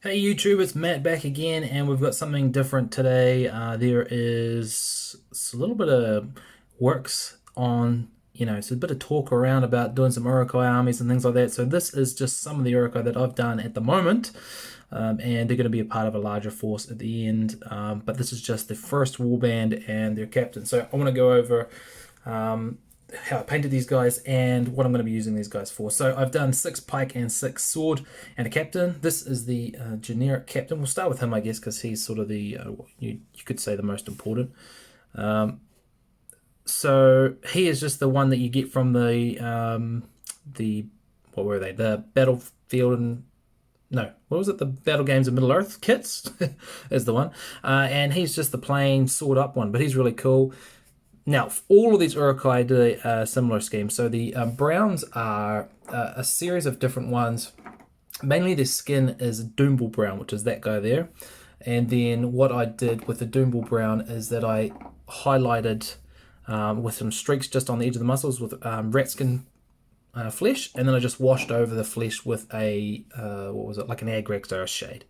Hey YouTube, it's Matt back again, and we've got something different today. There is a little bit of works on, it's a bit of talk around about doing some Urukai armies and things like that. So this is just some of the Urukai that I've done at the moment, and they're going to be a part of a larger force at the end. But this is just the first Warband and their captain. So I want to go over how I painted these guys and what I'm going to be using these guys for. So I've done 6 pike and 6 sword and a captain. This is the generic captain. We'll start with him, I guess, because he's sort of the, you could say, the most important. So he is just the one that you get from the what were they? The battlefield and no, what was it? The Battle Games of Middle Earth kits is the one, and he's just the plain sword up one, but he's really cool. Now, all of these Urukai do a similar scheme. So the browns are a series of different ones. Mainly their skin is Doombull Brown, which is that guy there. And then what I did with the Doombull Brown is that I highlighted with some streaks just on the edge of the muscles with rat skin flesh, and then I just washed over the flesh with a, what was it, like an Agrexar shade.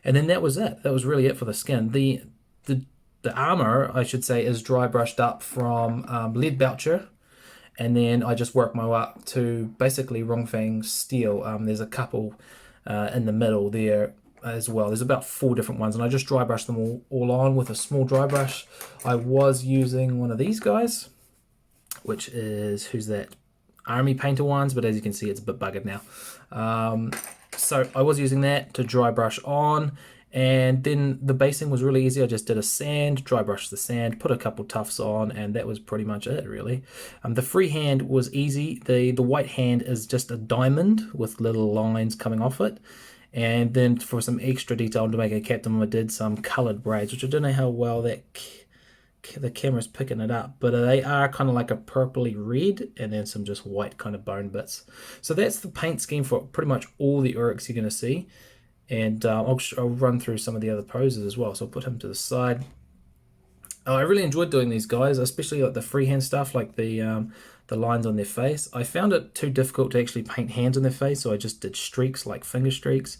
And then that was it. That was really it for the skin. The armor, I should say, is dry brushed up from Lead Belcher, and then I just worked my way up to basically Rongfang Steel. There's a couple in the middle there as well. There's about 4 different ones, and I just dry brushed them all on with a small dry brush. I was using one of these guys, which is, who's that? Army Painter ones, but as you can see, it's a bit buggered now. So I was using that to dry brush on. And then the basing was really easy. I just did a sand, dry brushed the sand, put a couple tufts on, and that was pretty much it, really. The free hand was easy. The white hand is just a diamond with little lines coming off it. And then for some extra detail to make a captain, I did some coloured braids, which I don't know how well the camera's picking it up, but they are kind of like a purpley red, and then some just white kind of bone bits. So that's the paint scheme for pretty much all the Uruks you're going to see. And I'll run through some of the other poses as well. So I'll put him to the side. I really enjoyed doing these guys, especially like the freehand stuff, like the lines on their face. I found it too difficult to actually paint hands on their face, so I just did streaks, like finger streaks.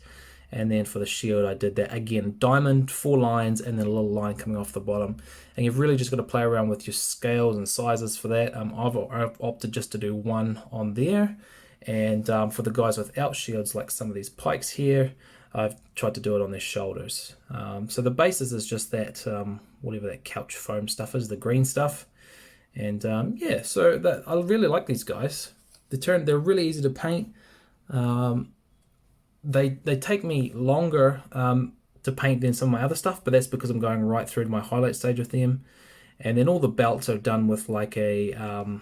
And then for the shield, I did that again, diamond, 4 lines, and then a little line coming off the bottom. And you've really just got to play around with your scales and sizes for that. I've opted just to do 1 on there. And for the guys without shields, like some of these pikes here, I've tried to do it on their shoulders. So the basis is just that, whatever that couch foam stuff is, the green stuff. And yeah, so I really like these guys. They're really easy to paint. They take me longer to paint than some of my other stuff, but that's because I'm going right through to my highlight stage with them. And then all the belts are done with like a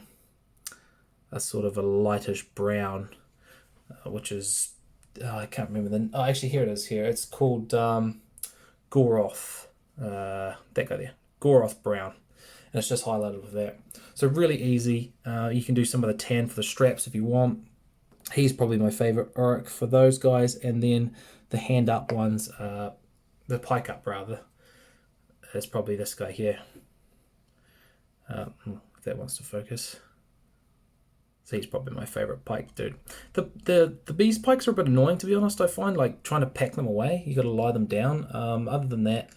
sort of a lightish brown, which is, I can't remember actually here it is here. It's called Goroth, that guy there, Goroth Brown. And it's just highlighted with that. So really easy. You can do some of the tan for the straps if you want. He's probably my favorite Uruk for those guys. And then the hand up ones, the pike up rather, is probably this guy here. If that wants to focus. So he's probably my favorite pike dude. The bees pikes are a bit annoying, to be honest. I find, like, trying to pack them away, you got to lie them down. Other than that,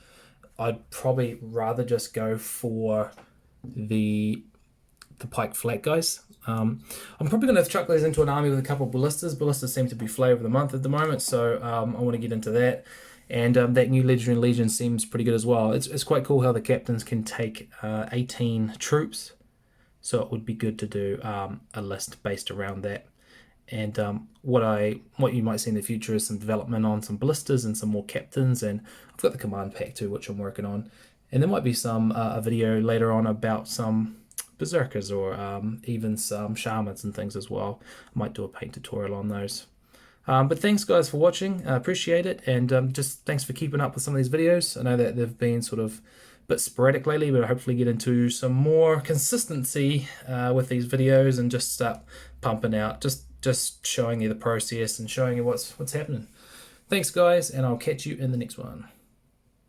I'd probably rather just go for the pike flat guys. I'm probably going to chuck those into an army with a couple of ballistas. Ballistas seem to be flavor of the month at the moment, so I want to get into that. And that new Legendary Legion seems pretty good as well. It's quite cool how the captains can take 18 troops. So it would be good to do a list based around that. And what you might see in the future is some development on some ballistas and some more captains. And I've got the command pack too, which I'm working on. And there might be some a video later on about some berserkers or even some shamans and things as well. I might do a paint tutorial on those. But thanks guys for watching. I appreciate it. And just thanks for keeping up with some of these videos. I know that they've been sort of bit sporadic lately, but I hopefully get into some more consistency with these videos and just start pumping out, just showing you the process and showing you what's happening. Thanks guys, and I'll catch you in the next one.